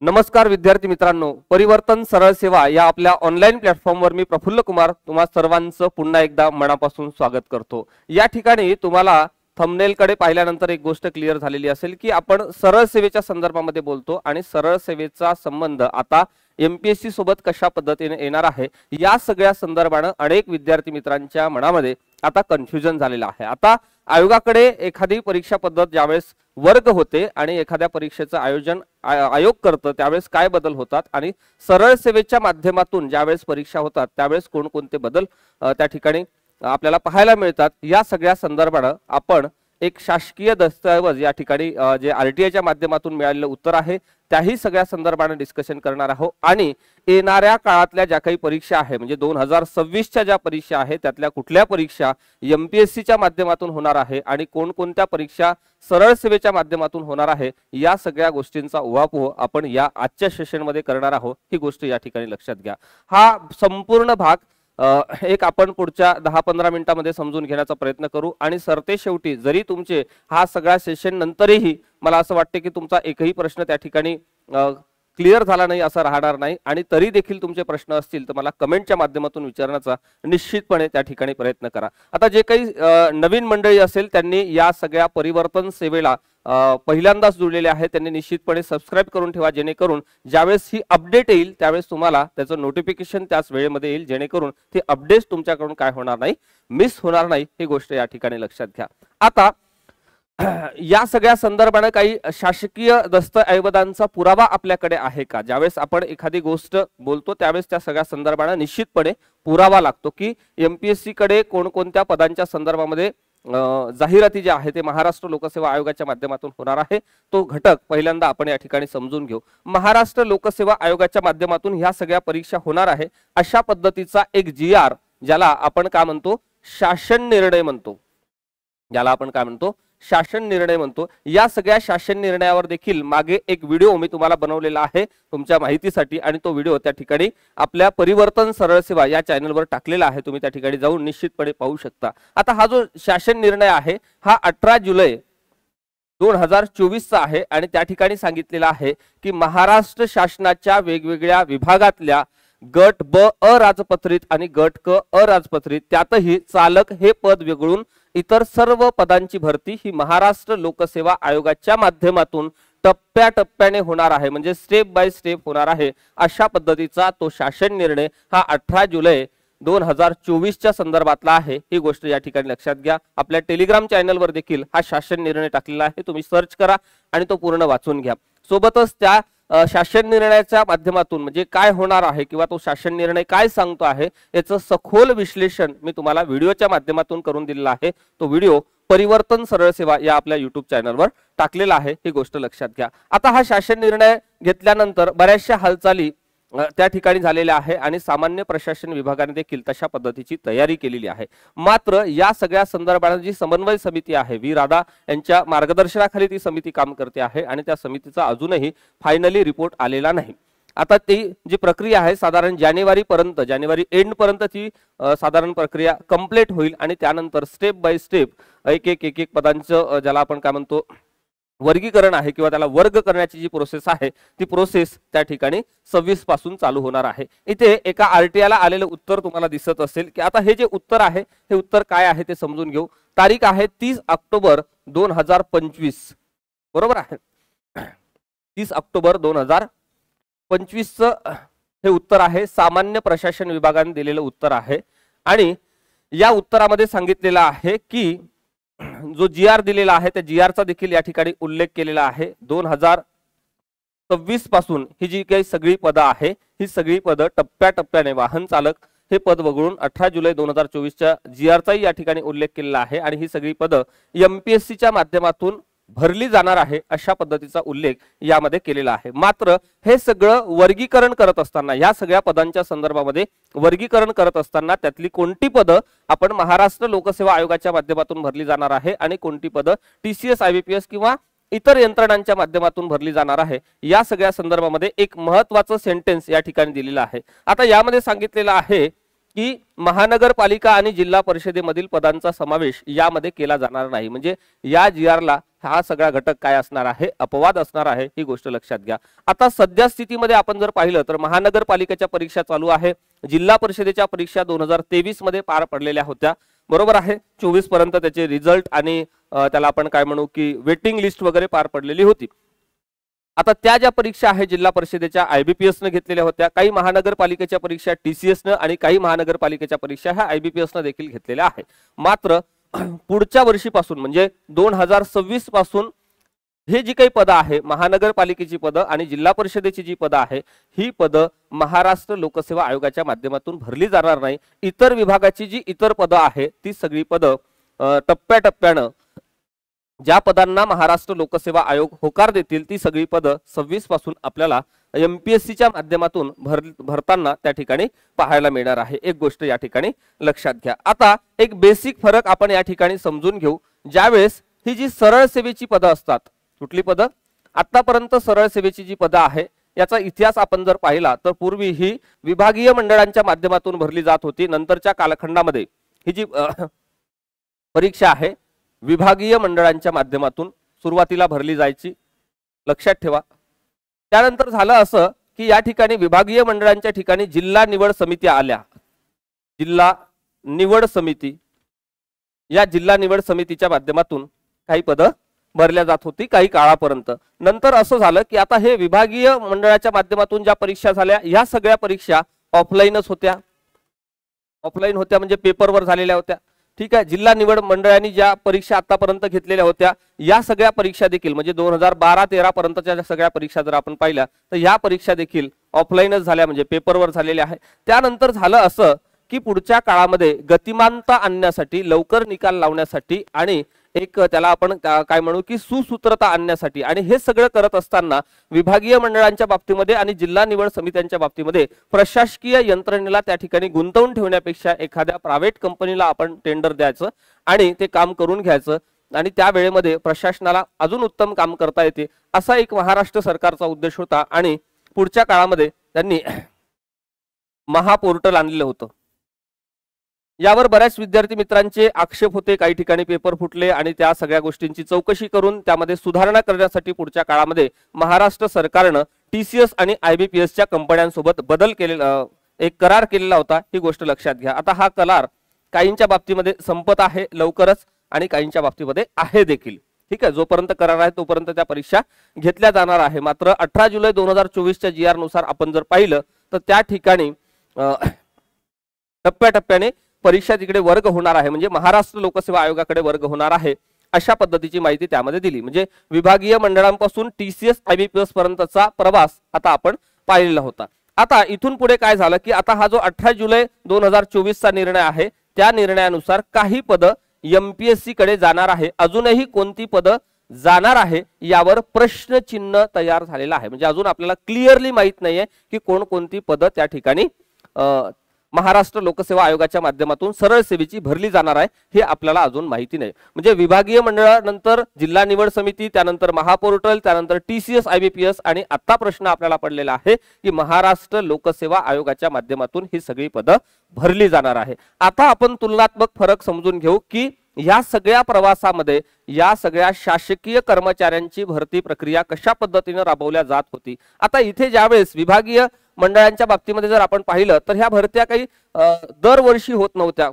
नमस्कार विद्यार्थी मित्रांनो, परिवर्तन सरळ सेवा या आपल्या ऑनलाईन प्लॅटफॉर्मवर मी प्रफुल्ल कुमार तुम्हा सर्वांचं पुन्हा एकदा मनापासून स्वागत करतो। या ठिकाणी तुम्हाला थंबनेल कडे पाहिल्यानंतर एक गोष्ट क्लिअर झालेली असेल की आपण सरळ सेवेच्या संदर्भामध्ये बोलतो आणि सरळ सेवेचा संबंध आता एमपीएससी सोबत कशा पद्धतीने येणार आहे या सगळ्या संदर्भाने अनेक विद्यार्थी मित्रांच्या मनामध्ये आता कन्फ्युजन झालेलं आहे। आता आयोगाकडे एखादी परीक्षा पद्धत ज्यावेळेस वर्ग होते आणि एखाद्या परीक्षेचं आयोजन आयोग करतं त्यावेळेस काय बदल होतात आणि सरळ सेवेच्या माध्यमातून ज्यावेळेस परीक्षा होतात त्यावेळेस कोणकोणते बदल त्या ठिकाणी आपल्याला पाहायला मिळतात या सगळ्या संदर्भाने आपण एक शासकीय दस्तऐवज या ठिकाणी जे आरटीआयच्या माध्यमातून मिळालेलं उत्तर आहे त्याही सगळ्या संदर्भाने डिस्कशन करणार आहोत आणि येणाऱ्या काळातल्या ज्या काही परीक्षा आहे म्हणजे 2026 च्या ज्या परीक्षा आहे त्यातल्या कुठल्या परीक्षा एमपीएससी च्या माध्यमातून होणार आहे आणि कोणकोणत्या परीक्षा सरळ सेवेच्या माध्यमातून होणार आहे या सगळ्या गोष्टींचा उहापोह आपण या आजच्या सेशन मध्ये करणार आहोत। ही गोष्ट या ठिकाणी लक्षात घ्या। हा संपूर्ण भाग एक आपण पुढच्या 10-15 मिनिटांमध्ये समजून घेण्याचा प्रयत्न करू आणि सरते शेवटी जरी तुमचे हा सगळा सेशन नंतरही मला असं वाटते की तुमचा एकही प्रश्न त्या ठिकाणी क्लिअर झाला नाही असं राहणार नाही आणि तरी देखील तुमचे प्रश्न असतील तर मला कमेंटच्या माध्यमातून विचारण्याचा निश्चितपणे त्या ठिकाणी प्रयत्न करा। आता जे काही नवीन मंडळी असेल त्यांनी या सगळ्या परिवर्तन सेवेला पहिल्यांदाच जुळलेले आहे त्यांनी निश्चितपणे सबस्क्राइब करून ठेवा जेणेकरून ज्यावेळेस ही अपडेट येईल त्यावेळेस तुम्हाला त्याचं नोटिफिकेशन त्याच वेळेमध्ये येईल जेणेकरून ते अपडेट्स तुमच्याकडून काय होणार नाही मिस होणार नाही ही गोष्ट या ठिकाणी लक्षात घ्या। आता या सगळ्या संदर्भाने काही शासकीय दस्तऐवजांचा पुरावा आपल्याकडे आहे का? ज्यावेळेस आपण एखादी गोष्ट बोलतो त्यावेळेस त्या सगळ्या संदर्भाने निश्चितपणे पुरावा लागतो की एमपीएससी कडे कोणकोणत्या पदांच्या संदर्भामध्ये जाहिराती जे आहे ते महाराष्ट्र लोकसेवा आयोगाच्या माध्यमातून होणार आहे तो घटक पहिल्यांदा आपण या ठिकाणी समजून घेऊ। महाराष्ट्र लोकसेवा आयोगाच्या माध्यमातून ह्या सगळ्या परीक्षा होणार आहे अशा पद्धतीचा एक जीआर ज्याला आपण काय म्हणतो शासन निर्णय म्हणतो, ज्याला आपण काय म्हणतो शासन निर्णय म्हणतो। या सगळ्या शासन निर्णयावर देखील मागे एक व्हिडिओ मी तुम्हाला बनवलेला आहे तुमच्या माहितीसाठी आणि तो व्हिडिओ त्या ठिकाणी आपल्या परिवर्तन सरळ सेवा या चॅनलवर टाकलेला आहे, तुम्ही त्या ठिकाणी जाऊन निश्चितपणे पाहू शकता। आता हा जो शासन निर्णय आहे हा 18 जुलै 2024 चा आहे आणि त्या ठिकाणी सांगितलेला आहे की महाराष्ट्र शासनाच्या वेगवेगळ्या विभागातल्या गट ब अराजपत्रित आणि गट क अराजपत्रित त्यातही चालक हे पद वेगळून इतर सर्व पदांची भरती ही महाराष्ट्र लोकसेवा आयोगाच्या माध्यमातून टप्प्याटप्प्याने होणार आहे म्हणजे स्टेप बाय स्टेप होणार आहे अशा पद्धतीचा तो शासन निर्णय हा 18 जुलै 2024 च्या संदर्भातला आहे। ही गोष्ट या ठिकाणी लक्षात घ्या। आपल्या टेलिग्राम चॅनलवर देखील हा शासन निर्णय टाकलेला आहे, तुम्ही सर्च करा आणि तो पूर्ण वाचून घ्या। सोबतच त्या शासन निर्णयाच्या माध्यमातून म्हणजे काय होणार आहे किंवा तो शासन निर्णय काय सांगतो आहे याचं सखोल विश्लेषण मी तुम्हाला व्हिडिओच्या माध्यमातून करून दिलेला आहे। तो व्हिडिओ परिवर्तन सरळ सेवा या आपल्या YouTube चॅनलवर टाकलेला आहे, ही गोष्ट लक्षात घ्या। आता हा शासन निर्णय घेतल्यानंतर बऱ्याचशा हालचाली त्या ठिकाणी झालेल्या आहे आणि सामान्य प्रशासन विभागाने देखील तशा पद्धतीची तयारी केलेली आहे। मात्र या सगळ्या संदर्भात जी समन्वय समिती आहे व्ही राधा यांच्या मार्गदर्शनाखाली ती समिती काम करते आहे आणि त्या समितीचा अजूनही फायनली रिपोर्ट आलेला नाही। आता ती जी प्रक्रिया आहे साधारण जानेवारी एंड पर्यंत ती साधारण प्रक्रिया कंप्लीट होईल आणि त्यानंतर स्टेप बाय स्टेप एक पदांचं ज्याला आपण काय म्हणतो वर्गीकरण आहे किंवा त्याला वर्ग करण्याची जी प्रोसेस आहे ती प्रोसेस त्या ठिकाणी 26 पासून चालू होणार आहे। इथे एका आरटीआयला आलेलं उत्तर तुम्हाला दिसत असेल की आता हे जे उत्तर आहे हे उत्तर काय आहे ते समजून घेऊ। तारीख आहे 30 ऑक्टोबर 2025 बरोबर आहे। 30 ऑक्टोबर 2025 चं हे उत्तर आहे, सामान्य प्रशासन विभागाने दिलेलं उत्तर आहे आणि या उत्तरामध्ये सांगितलेलं आहे की जो जीआर दिलेला आहे त्या जीआरचा देखील या ठिकाणी उल्लेख केलेला आहे। 2026 पासून ही जी काही सगळी पदं आहे ही सगळी पदं टप्प्याटप्प्याने वाहन चालक हे पद वगळून 18 जुलै 2024 च्या जीआरचाही या ठिकाणी उल्लेख केलेला आहे आणि ही सगळी पदं एमपीएससी च्या माध्यमातून भरली जाणार आहे अशा पद्धतीचा उल्लेख यामध्ये केलेला आहे। मात्र हे सगळं वर्गीकरण करत असताना या सगळ्या पदांच्या संदर्भामध्ये वर्गीकरण करत असताना त्यातली कोणती पदं आपण महाराष्ट्र लोकसेवा आयोगाच्या माध्यमातून भरली जाणार आहे आणि कोणती पदं टीसीएस आयबीपीएस किंवा इतर यंत्रणांच्या माध्यमातून भरली जाणार आहे या सगळ्या संदर्भामध्ये एक महत्त्वाचं सेंटेन्स या ठिकाणी दिलेलं आहे। आता यामध्ये सांगितलेलं आहे की महानगरपालिका आणि जिल्हा परिषदेमधील पदांचा समावेश यामध्ये केला जाणार नाही, म्हणजे या जीआरला हा सगळा घटक काय असणार आहे, अपवाद असणार आहे, ही गोष्ट लक्षात घ्या. आता सध्या स्थितीमध्ये आपण जर पाहिलं तर महानगरपालिकेच्या परीक्षा चालू आहे. जिल्हा परिषदेच्या परीक्षा 2023 मध्ये पार पडलेल्या होत्या, बरोबर आहे. 24 पर्यंत त्याचे रिझल्ट आणि त्याला आपण काय म्हणू की वेटिंग लिस्ट वगैरे पार पडलेली होती. आता त्या ज्या परीक्षा आहे जिल्हा परिषदेच्या IBPS ने घेतलेल्या होत्या, काही महानगरपालिकेच्या परीक्षा TCS न आणि काही महानगरपालिकेच्या परीक्षा ह्या IBPS न देखील घेतलेल्या आहे. मात्र पुढच्या वर्षीपासून म्हणजे 2026 पासून हे जी काही पदं आहे, महानगरपालिकेची पदं आणि जिल्हा परिषदेची जी पदं आहे, ही पदं महाराष्ट्र लोकसेवा आयोगाच्या माध्यमातून भरली जाणार नाही. इतर विभागाची जी इतर पदं आहे ती सगळी पदं टप्प्याटप्प्यानं ज्या पदांना महाराष्ट्र लोकसेवा आयोग होकार देतील ती सगळी पदं 26 पासून आपल्याला MPSCच्या माध्यमातून भरताना त्या ठिकाणी पाहायला मिळणार आहे. एक गोष्ट या ठिकाणी लक्षात घ्या. आता एक बेसिक फरक आपण या ठिकाणी समजून घेऊ. ज्यावेळेस ही जी सरळ सेवेची पदं असतात, कुठली पदं, आतापर्यंत सरळ सेवेची जी पदं आहे याचा इतिहास आपण जर पाहिला तर पूर्वी ही विभागीय मंडळांच्या माध्यमातून भरली जात होती. नंतरच्या कालखंडामध्ये ही जी परीक्षा आहे विभागीय मंडळांच्या माध्यमातून सुरुवातीला भरली जायची, लक्षात ठेवा. त्यानंतर झालं असं की या ठिकाणी विभागीय मंडळांच्या ठिकाणी जिल्हा निवड समिती आल्या. जिल्हा निवड समिती, या जिल्हा निवड समितीच्या माध्यमातून काही पदं भरल्या जात होती काही काळापर्यंत. नंतर असं झालं की आता हे विभागीय मंडळाच्या माध्यमातून ज्या परीक्षा झाल्या या सगळ्या परीक्षा ऑफलाईनच होत्या. ऑफलाईन होत्या म्हणजे पेपरवर झालेल्या होत्या. ठीक आहे. जिल्हा निवड मंडळांनी ज्या परीक्षा आतापर्यंत घेतलेल्या होत्या या सगळ्या परीक्षा देखील म्हणजे 2012-13 पर्यंतच्या सगळ्या परीक्षा जर आपण पाहिल्या तर या परीक्षा देखील ऑफलाईनच झाल्या म्हणजे पेपरवर झालेल्या आहे. त्यानंतर झालं असं की पुढच्या काळामध्ये गतिमानता आणण्यासाठी, लवकर निकाल लावण्यासाठी आणि एक त्याला आपण काय म्हणू की सुसूत्रता आणण्यासाठी आणि हे सगळं करत असताना विभागीय मंडळांच्या बाबतीमध्ये आणि जिल्हा निवड समित्यांच्या बाबतीमध्ये प्रशासकीय यंत्रणेला त्या ठिकाणी गुंतवून ठेवण्यापेक्षा एखाद्या प्रायव्हेट कंपनीला आपण टेंडर द्यायचं आणि ते काम करून घ्यायचं आणि त्या वेळेमध्ये प्रशासनाला अजून उत्तम काम करता येते असा एक महाराष्ट्र सरकारचा उद्देश होता. आणि पुढच्या काळामध्ये त्यांनी महापोर्टल आणलेलं होतं. यावर बऱ्याच विद्यार्थी मित्रांचे आक्षेप होते, काही ठिकाणी पेपर फुटले आणि त्या सगळ्या गोष्टींची चौकशी करून त्यामध्ये सुधारणा करण्यासाठी पुढच्या काळामध्ये महाराष्ट्र सरकारनं TCS आणि IBPSच्या कंपन्यांसोबत बदल केलेला, एक करार केलेला होता. ही गोष्ट लक्षात घ्या. आता हा करार काहींच्या बाबतीमध्ये संपत आहे लवकरच आणि काहींच्या बाबतीमध्ये आहे देखील. ठीक आहे. जोपर्यंत करार आहे तोपर्यंत त्या परीक्षा घेतल्या जाणार आहे. मात्र 18 जुलै 2024च्या GR नुसार आपण जर पाहिलं तर त्या ठिकाणी टप्प्याटप्प्याने परीक्षा तिकडे वर्ग होणार आहे म्हणजे महाराष्ट्र लोकसेवा आयोगाकडे वर्ग होणार आहे अशा पद्धतीची माहिती त्यामध्ये दिली. म्हणजे विभागीय मंडळांपासून TCS IBPS पर्यंतचा प्रवास आता आपण पाहिलेला होता. आता इथून पुढे काय झालं की आता हा जो 18 जुलै 2024चा निर्णय आहे त्या निर्णयानुसार काही पदं MPSC कडे जाणार आहे. अजूनही कोणती पदं जाणार आहे यावर प्रश्नचिन्ह तयार झालेला आहे. म्हणजे अजून आपल्याला क्लिअरली माहित नाहीये की कोणकोणती पदं त्या ठिकाणी महाराष्ट्र लोकसेवा आयोगाच्या माध्यमातून सरळ सेवेची भरली जाणार आहे हे आपल्याला अजून माहिती नाही. म्हणजे विभागीय मंडळानंतर जिल्हा निवड समिती, त्यानंतर महापोर्टल, त्यानंतर TCS IBPS आणि आता प्रश्न आपल्याला पडलेला आहे की महाराष्ट्र लोकसेवा आयोगाच्या माध्यमातून ही सगळी पदं भरली जाणार आहे. आता आपण तुलनात्मक फरक समजून घेऊ की या सगळ्या प्रवासामध्ये या सगळ्या शासकीय कर्मचाऱ्यांची भरती प्रक्रिया कशा पद्धतीने राबवल्या जात होती. आता इथे ज्यावेळेस विभागीय मंडळांच्या बाबतीमध्ये जर आपण पाहिलं तर ह्या भरत्या काही दरवर्षी होत नव्हत्या,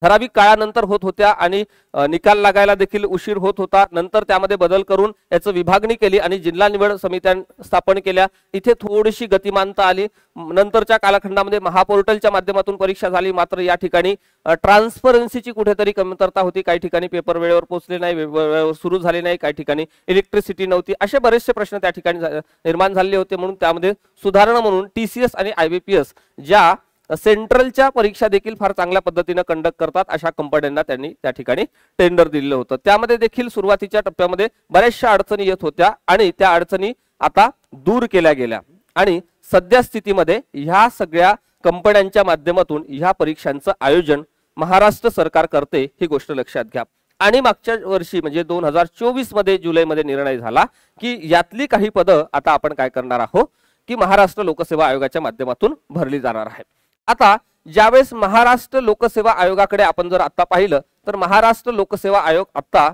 ठराविक काळानंतर होत होत्या आणि निकाल लागायला देखील उशीर होत होता. नंतर त्यामध्ये बदल करून याचं विभागणी केली आणि जिल्हा निवड समित्या स्थापन केल्या. इथे थोडीशी गतिमानता आली. नंतरच्या कालखंडामध्ये महापोर्टलच्या माध्यमातून परीक्षा झाली. मात्र या ठिकाणी ट्रान्सपरन्सीची कुठेतरी कमतरता होती. काही ठिकाणी पेपर वेळेवर पोहोचले नाही, वेळेवर सुरू झाले नाही, काही ठिकाणी इलेक्ट्रिसिटी नव्हती, असे बरेचसे प्रश्न त्या ठिकाणी निर्माण झाले होते. म्हणून त्यामध्ये सुधारणा म्हणून TCS आणि IBPS ज्या सेंट्रलच्या परीक्षा देखील फार चांगल्या पद्धतीने कंडक्ट करतात अशा कंपन्यांना त्यांनी त्या ठिकाणी टेंडर दिलेलं होतं. त्यामध्ये देखील सुरुवातीच्या टप्प्यामध्ये बऱ्याचशा अडचणी येत होत्या आणि त्या अडचणी आता दूर केल्या गेल्या आणि सध्या स्थितीमध्ये ह्या सगळ्या कंपन्यांच्या माध्यमातून ह्या परीक्षांचं आयोजन महाराष्ट्र सरकार करते ही गोष्ट लक्षात घ्या. आणि मागच्या वर्षी म्हणजे 2024 मध्ये जुलैमध्ये निर्णय झाला की यातली काही पदं आता आपण काय करणार आहोत की महाराष्ट्र लोकसेवा आयोगाच्या माध्यमातून भरली जाणार आहे. आता ज्यावेळेस महाराष्ट्र लोकसेवा आयोगाकडे आपण जर आता पाहिलं तर महाराष्ट्र लोकसेवा आयोग आता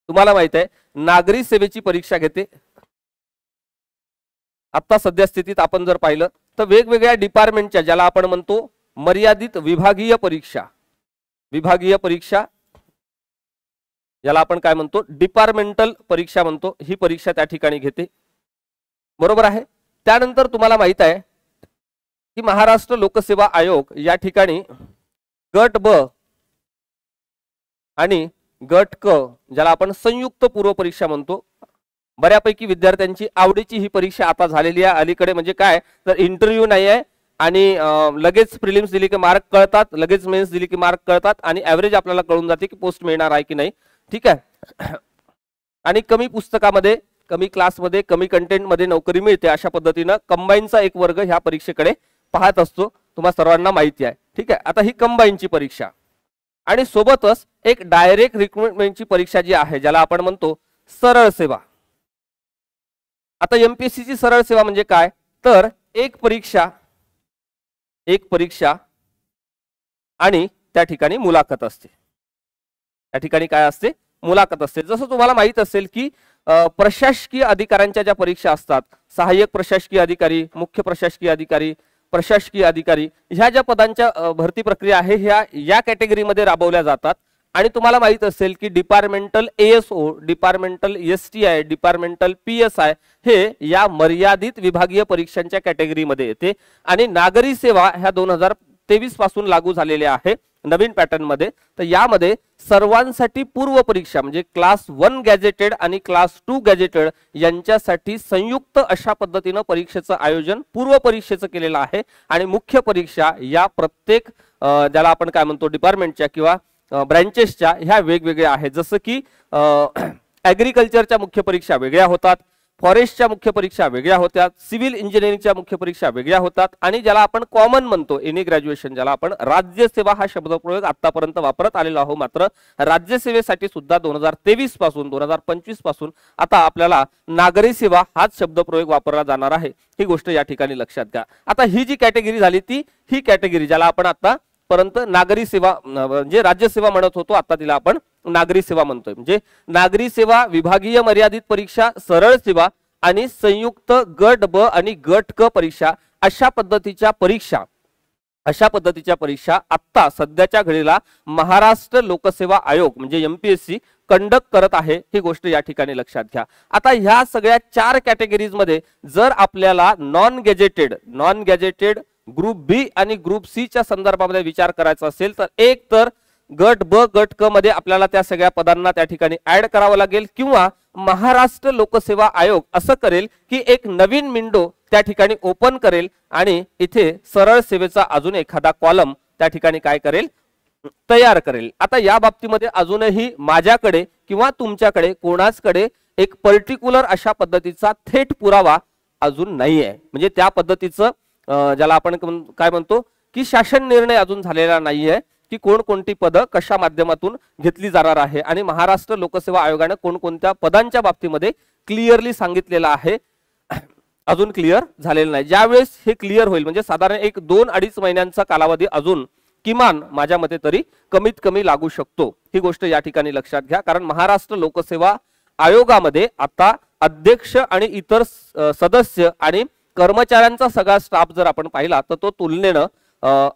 तुम्हाला माहित आहे नागरी सेवेची परीक्षा घेते. आता सध्या स्थितीत आपण जर पाहिलं तर वेगवेगळ्या डिपार्टमेंटच्या, ज्याला आपण म्हणतो मर्यादित विभागीय परीक्षा, विभागीय परीक्षा याला आपण काय म्हणतो डिपार्टमेंटल परीक्षा म्हणतो, ही परीक्षा त्या ठिकाणी घेते. बरोबर आहे. त्यानंतर तुम्हाला माहित आहे की महाराष्ट्र लोकसेवा आयोग या ठिकाणी गट ब आणि गट क, ज्याला आपण संयुक्त पूर्व परीक्षा म्हणतो, बऱ्यापैकी विद्यार्थ्यांची आवडीची ही परीक्षा आता झालेली आहे अलीकडे. म्हणजे काय तर इंटरव्ह्यू नाही आहे आणि लगेच प्रिलिम्स दिली की मार्क कळतात, लगेच मेन्स दिली की मार्क कळतात आणि ऍव्हरेज आपल्याला कळून जाते की पोस्ट मिळणार आहे की नाही. ठीक आहे. आणि कमी पुस्तकामध्ये, कमी क्लासमध्ये, कमी कंटेंटमध्ये नोकरी मिळते, अशा पद्धतीनं कंबाईनचा एक वर्ग ह्या परीक्षेकडे पाहत असतो, तुम्हा सर्वांना माहिती आहे. ठीक आहे. आता ही कंबाईनची परीक्षा आणि सोबतच एक डायरेक्ट रिक्रुटमेंटची परीक्षा जी आहे, ज्याला आपण म्हणतो सरळ सेवा. आता एमपीएससी ची सरळ सेवा म्हणजे काय तर एक परीक्षा आणि त्या ठिकाणी मुलाखत असते. त्या ठिकाणी काय असते मुलाखत असते. जसं तुम्हाला माहित असेल की प्रशासकीय अधिकाऱ्यांच्या ज्या परीक्षा असतात, सहाय्यक प्रशासकीय अधिकारी, मुख्य प्रशासकीय अधिकारी, प्रशासकीय अधिकारी, ह्या ज्या पदांच्या भरती प्रक्रिया आहे ह्या या कॅटेगरीमध्ये राबवल्या जातात. आणि तुम्हाला माहित असेल की departmental ASO, departmental STI, departmental PSI हे या मर्यादित विभागीय परीक्षांच्या कॅटेगरीमध्ये येते. आणि नागरी सेवा ह्या 2023 पासून लागू झालेल्या आहे नवीन पॅटर्न मध्ये. तर यामध्ये सर्वांसाठी पूर्व परीक्षा म्हणजे क्लास 1 गॅजेटेड आणि क्लास 2 गॅजेटेड यांच्यासाठी संयुक्त अशा पद्धतीनं परीक्षेचं आयोजन पूर्व परीक्षेचं केलेलं आहे. आणि मुख्य परीक्षा या प्रत्येक ज्याला आपण काय म्हणतो डिपार्टमेंटच्या किंवा ब्रँचेसच्या ह्या वेगवेगळ्या आहेत. जसं की ऍग्रिकल्चरच्या मुख्य परीक्षा वेगळ्या होतात, फॉरेस्टच्या मुख्य परीक्षा वेगळ्या होत्या, सिव्हिल इंजिनिअरिंगच्या मुख्य परीक्षा वेगळ्या होतात. आणि ज्याला आपण कॉमन म्हणतो एनी ग्रॅज्युएशन, ज्याला आपण राज्यसेवा हा शब्दप्रयोग आतापर्यंत वापरत आलेलो आहोत, मात्र राज्यसेवेसाठी सुद्धा 2023 पासून 2025 पासून आता आपल्याला नागरी सेवा हाच शब्दप्रयोग वापरला जाणार आहे, ही गोष्ट या ठिकाणी लक्षात घ्या. आता ही जी कॅटेगरी झाली ही कॅटेगरी ज्याला आपण आता परंतु नागरी सेवा म्हणजे राज्यसेवा म्हणत होतो, आता तिला आपण नागरी सेवा म्हणतोय. म्हणजे नागरी सेवा, विभागीय मर्यादित परीक्षा, सरळ सेवा आणि संयुक्त गट ब आणि गट क परीक्षा अशा पद्धतीच्या परीक्षा आता सध्याच्या घडीला महाराष्ट्र लोकसेवा आयोग म्हणजे एमपीएससी कंडक्ट करत आहे, ही गोष्ट या ठिकाणी लक्षात घ्या. आता ह्या सगळ्या 4 कॅटेगरीज मध्ये जर आपल्याला नॉन गॅजेटेड ग्रुप बी आणि ग्रुप सी च्या संदर्भामध्ये विचार करायचा असेल तर एक तर गट ब गट क मध्ये आपल्याला त्या सगळ्या पदांना त्या ठिकाणी ऍड करावं लागेल, किंवा महाराष्ट्र लोकसेवा आयोग असं करेल की एक नवीन विंडो त्या ठिकाणी ओपन करेल आणि इथे सरळ सेवेचा अजून एखादा कॉलम त्या ठिकाणी काय करेल तयार करेल. आता या बाबतीमध्ये अजूनही माझ्याकडे किंवा तुमच्याकडे कोणाचकडे एक पर्टिक्युलर अशा पद्धतीचा थेट पुरावा अजून नाही आहे. म्हणजे त्या पद्धतीचं ज्याला आपण काय म्हणतो की शासन निर्णय अजून झालेला नाहीये की कोणकोणती पदं कशा माध्यमातून घेतली जाणार आहे आणि महाराष्ट्र लोकसेवा आयोगाने कोणकोणत्या पदांच्या बाबतीमध्ये क्लिअरली सांगितलेलं आहे, अजून क्लिअर झालेलं नाही. ज्यावेळेस हे क्लिअर होईल म्हणजे साधारण 1-2-2.5 महिन्यांचा कालावधी अजून किमान माझ्या मते तरी कमीत कमी लागू शकतो, ही गोष्ट या ठिकाणी लक्षात घ्या. कारण महाराष्ट्र लोकसेवा आयोगामध्ये आता अध्यक्ष आणि इतर सदस्य आणि कर्मचाऱ्यांचा सगळा स्टाफ जर आपण पाहिला तर तो तुलनेनं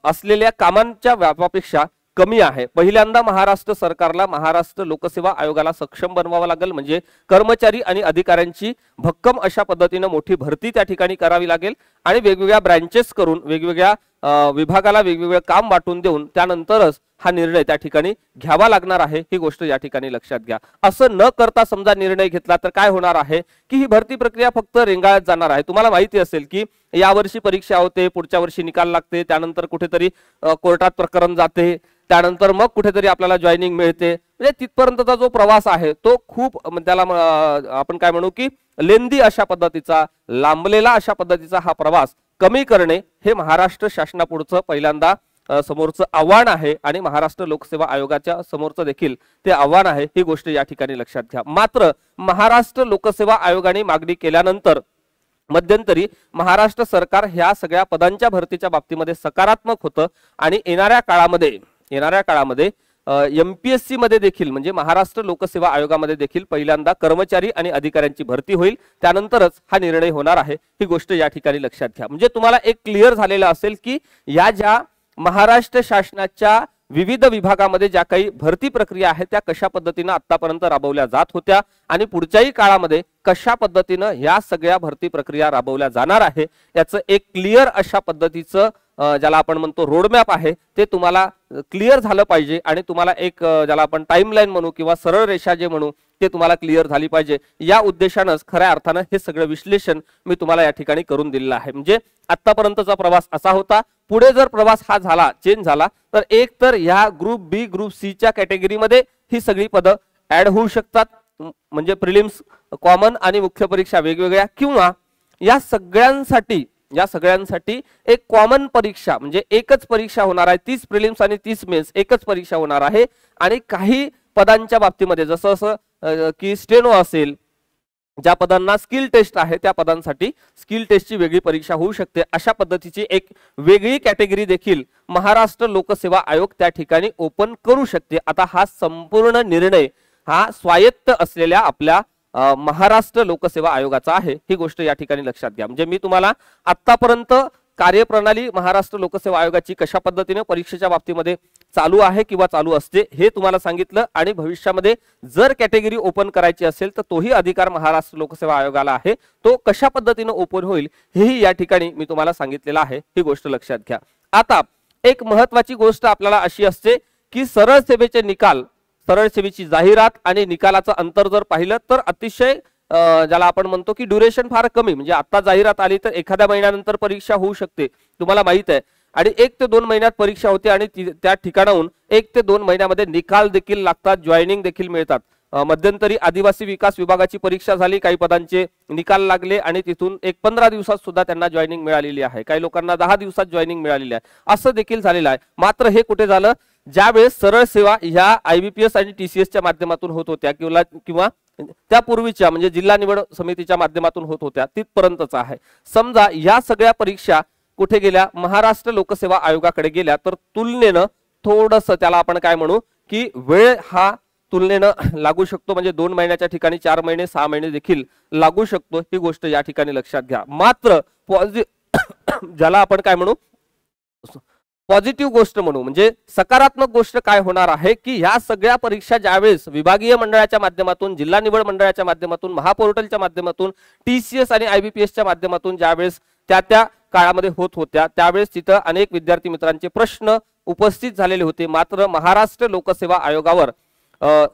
असलेल्या कामांच्या व्यापापेक्षा कमी आहे. पहिल्यांदा महाराष्ट्र सरकारला महाराष्ट्र लोकसेवा आयोगाला सक्षम बनवावं लागेल, म्हणजे कर्मचारी आणि अधिकाऱ्यांची भक्कम अशा पद्धतीने मोठी भरती त्या ठिकाणी करावी लागेल आणि वेगवेगळ्या ब्रँचेस करून वेगवेगळ्या विभागाला वेगवेगळे काम वाटून देऊन त्यानंतरच हा निर्णय त्या ठिकाणी घ्यावा लागणार आहे, ही गोष्ट या ठिकाणी लक्षात घ्या. असं न करता समजा निर्णय घेतला तर काय होणार आहे की ही भरती प्रक्रिया फक्त रेंगाळत जाणार आहे. तुम्हाला माहिती असेल की यावर्षी परीक्षा होते, पुढच्या वर्षी निकाल लागते, त्यानंतर कुठेतरी कोर्टात प्रकरण जाते, त्यानंतर मग कुठेतरी आपल्याला जॉईनिंग मिळते. म्हणजे तिथपर्यंतचा जो प्रवास आहे तो खूप त्याला आपण काय म्हणू की लेंदी अशा पद्धतीचा, लांबलेला अशा पद्धतीचा हा प्रवास कमी करणे हे महाराष्ट्र शासनापुढचं पहिल्यांदा समोरचं आव्हान आहे आणि महाराष्ट्र लोकसेवा आयोगाच्या समोरचं देखील ते आव्हान आहे, ही गोष्ट या ठिकाणी लक्षात घ्या. मात्र महाराष्ट्र लोकसेवा आयोगाने मागणी केल्यानंतर मध्यंतरी महाराष्ट्र सरकार ह्या सगळ्या पदांच्या भरतीच्या बाबतीमध्ये सकारात्मक होतं आणि येणाऱ्या काळामध्ये MPSC मध्ये देखील म्हणजे महाराष्ट्र लोकसेवा आयोगामध्ये देखील पहिल्यांदा कर्मचारी आणि अधिकाऱ्यांची भरती होईल, त्यानंतरच हा निर्णय होणार आहे, ही गोष्ट या ठिकाणी लक्षात घ्या. म्हणजे तुम्हाला एक क्लिअर झालेलं असेल की या ज्या महाराष्ट्र शासनाच्या विविध विभागामध्ये ज्या काही भरती प्रक्रिया आहेत त्या कशा पद्धतीने आतापर्यंत राबवल्या जात होत्या आणि पुढच्याही काळामध्ये कशा पद्धतीने या सगळ्या भरती प्रक्रिया राबवल्या जाणार आहे याचं एक क्लिअर अशा पद्धतीचं ज्याला आपण म्हणतो रोडमॅप आहे ते तुम्हाला क्लिअर झालं पाहिजे आणि तुम्हाला एक ज्याला आपण टाइमलाईन म्हणू किंवा सरळ रेषा जे म्हणू ते तुम्हाला क्लिअर झाली पाहिजे. या उद्देशानंच खऱ्या अर्थानं हे सगळं विश्लेषण मी तुम्हाला या ठिकाणी करून दिलेलं आहे. म्हणजे आतापर्यंतचा प्रवास असा होता. पुढे जर प्रवास हा झाला चेंज झाला तर एक तर या ग्रुप बी ग्रुप सी च्या कॅटेगरीमध्ये ही सगळी पदं ऍड होऊ शकतात, म्हणजे प्रिलिम्स कॉमन आणि मुख्य परीक्षा वेगवेगळ्या, किंवा या सगळ्यांसाठी एक कॉमन परीक्षा म्हणजे एकच परीक्षा होणार आहे, 30 प्रिलिम्स आणि 30 मेन्स एकच परीक्षा होणार आहे. आणि काही पदांच्या बाबतीमध्ये जसं की स्टेनो असेल, ज्या पदांना स्किल टेस्ट आहे त्या पदांसाठी स्किल टेस्टची वेगळी परीक्षा होऊ शकते. अशा पद्धतीची एक वेगळी कॅटेगरी देखील महाराष्ट्र लोकसेवा आयोग त्या ठिकाणी ओपन करू शकते. आता हा संपूर्ण निर्णय हा स्वायत्त असलेल्या आपल्या महाराष्ट्र लोकसेवा आयोगाचा आहे, ही गोष्ट या ठिकाणी लक्षात घ्या. म्हणजे मी तुम्हाला आतापर्यंत कार्यप्रणाली महाराष्ट्र लोकसेवा आयोगाची कशा पद्धतीने परीक्षेच्या बाबतीमध्ये चालू आहे किंवा चालू असते हे तुम्हाला सांगितलं आणि भविष्यामध्ये जर कॅटेगरी ओपन करायची असेल तर तोही अधिकार महाराष्ट्र लोकसेवा आयोगाला आहे. तो कशा पद्धतीने ओपन होईल हेही या ठिकाणी मी तुम्हाला सांगितलेलं आहे, ही गोष्ट लक्षात घ्या. आता एक महत्वाची गोष्ट आपल्याला अशी असते की सरळ सेवेचे निकाल, सरळ सेवेची जाहिरात आणि निकालाचं अंतर जर पाहिलं तर अतिशय ज्याला आपण म्हणतो की ड्युरेशन फार कमी, म्हणजे आता जाहिरात आली तर एखाद्या महिन्यानंतर परीक्षा होऊ शकते तुम्हाला माहित आहे, आणि 1 ते 2 महिन्यात परीक्षा होते आणि त्या ठिकाणाहून 1 ते 2 महिन्यामध्ये निकाल देखील लागतात, जॉईनिंग देखील मिळतात. मध्यंतरी आदिवासी विकास विभागाची परीक्षा झाली, काही पदांचे निकाल लागले आणि तिथून 15 दिवसात सुद्धा त्यांना जॉईनिंग मिळालेली आहे, काही लोकांना 10 दिवसात जॉईनिंग मिळालेली आहे, असं देखील झालेलं आहे. मात्र हे कुठे झालं, ज्यावेळेस सरळ सेवा ह्या IBPS आणि TCS च्या माध्यमातून होत होत्या किंवा त्यापूर्वीच्या म्हणजे जिल्हा निवड समितीच्या माध्यमातून होत होत्या तिथपर्यंतच आहे. समजा या सगळ्या परीक्षा कुठे गेल्या, महाराष्ट्र लोकसेवा आयोगाकडे गेल्या, तर तुलनेनं थोडंसं त्याला आपण काय म्हणू की वेळ हा तुलनेनं लागू शकतो, म्हणजे 2 महिन्याच्या ठिकाणी 4 महिने 6 महिने देखील लागू शकतो, ही गोष्ट या ठिकाणी लक्षात घ्या. मात्र ज्याला आपण काय म्हणू पॉझिटिव्ह गोष्ट म्हणू म्हणजे सकारात्मक गोष्ट काय होणार आहे की ह्या सगळ्या परीक्षा ज्यावेळेस विभागीय मंडळाच्या माध्यमातून, जिल्हा निवड मंडळाच्या माध्यमातून, महापोर्टलच्या माध्यमातून, TCS आणि IBPS च्या माध्यमातून ज्यावेळेस त्या काळामध्ये होत होत्या त्यावेळेस तिथं अनेक विद्यार्थी मित्रांचे प्रश्न उपस्थित झालेले होते. मात्र महाराष्ट्र लोकसेवा आयोगावर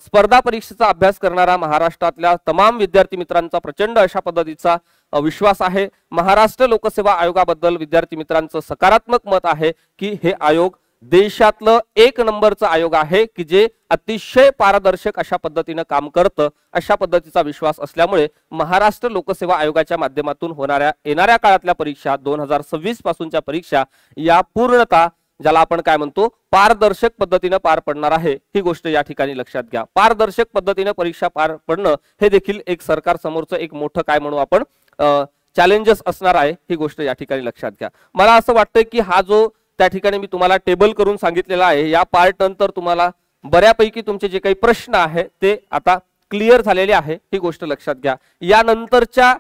स्पर्धा परीक्षेचा अभ्यास करणारा महाराष्ट्रातल्या तमाम विद्यार्थी मित्रांचा प्रचंड अशा पद्धतीचा विश्वास आहे. महाराष्ट्र लोकसेवा आयोगाबद्दल विद्यार्थी मित्रांचं सकारात्मक मत आहे की हे आयोग देशातलं 1 नंबरचं आयोग आहे की जे अतिशय पारदर्शक अशा पद्धतीने काम करतं, अशा पद्धतीचा विश्वास असल्यामुळे महाराष्ट्र लोकसेवा आयोगाच्या माध्यमातून येणाऱ्या काळातल्या परीक्षा 2026 पासूनच्या परीक्षा या पूर्णतः ज्याला आपण काय म्हणतो पारदर्शक पद्धतीने पार पडणार आहे, ही गोष्ट या ठिकाणी लक्षात घ्या. पारदर्शक पद्धतीने परीक्षा पार पडणं हे देखील एक सरकार समोरचं एक मोठं काय म्हणू आपण चॅलेंजेस असणार आहे, ही गोष्ट या ठिकाणी लक्षात घ्या. मला असं वाटतं की हा जो त्या ठिकाणी मी तुम्हाला टेबल करून सांगितलेला आहे, या पार्ट नंतर तुम्हाला बऱ्यापैकी तुमचे जे काही प्रश्न आहेत ते आता क्लिअर झालेले आहे, ही गोष्ट लक्षात घ्या. यानंतरच्या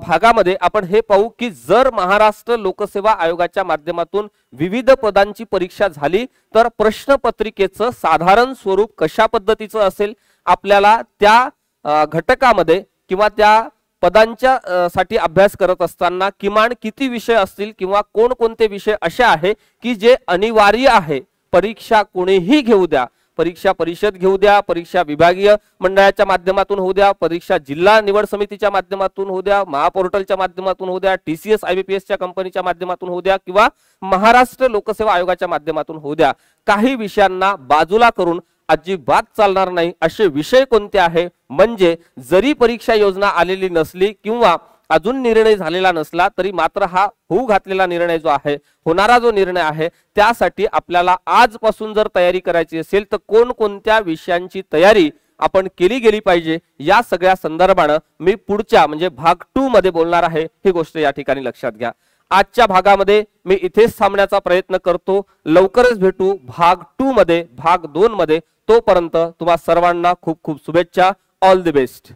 भागामध्ये आपण हे पाहू की जर महाराष्ट्र लोकसेवा आयोगाच्या माध्यमातून विविध पदांची परीक्षा झाली तर प्रश्नपत्रिकेचं साधारण स्वरूप कशा पद्धतीचं असेल, आपल्याला त्या घटकामध्ये किंवा त्या पदांच्या साठी अभ्यास करत असताना किमान किती विषय असतील किंवा कोणकोणते विषय असे आहे की जे अनिवार्य आहे. परीक्षा कोणीही घेऊ द्या, परीक्षा परिषद घेऊ द्या, परीक्षा विभागीय मंडळाच्या माध्यमातून होऊ द्या, परीक्षा जिल्हा निवड समितीच्या माध्यमातून होऊ द्या, महापोर्टलच्या माध्यमातून होऊ द्या, TCS IBPS च्या कंपनीच्या माध्यमातून होऊ द्या किंवा महाराष्ट्र लोकसेवा आयोगाच्या माध्यमातून होऊ द्या, काही विषयांना बाजूला करून अजिबात चालणार नाही. असे विषय कोणते आहे म्हणजे जरी परीक्षा योजना आलेली नसली किंवा अजून निर्णय झालेला नसला तरी मात्र हा होऊ घातलेला निर्णय जो आहे, होणारा जो निर्णय आहे त्यासाठी आपल्याला आजपासून जर तयारी करायची असेल तर कोणकोणत्या विषयांची तयारी आपण केली गेली पाहिजे या सगळ्या संदर्भानं मी पुढच्या म्हणजे भाग 2 मध्ये बोलणार आहे, ही गोष्ट या ठिकाणी लक्षात घ्या. आजच्या भागामध्ये मी इथेच थांबण्याचा प्रयत्न करतो. लवकरच भेटू भाग 2 मध्ये, भाग 2 मध्ये. तोपर्यंत तुम्हा सर्वांना खूप खूप शुभेच्छा. All the best.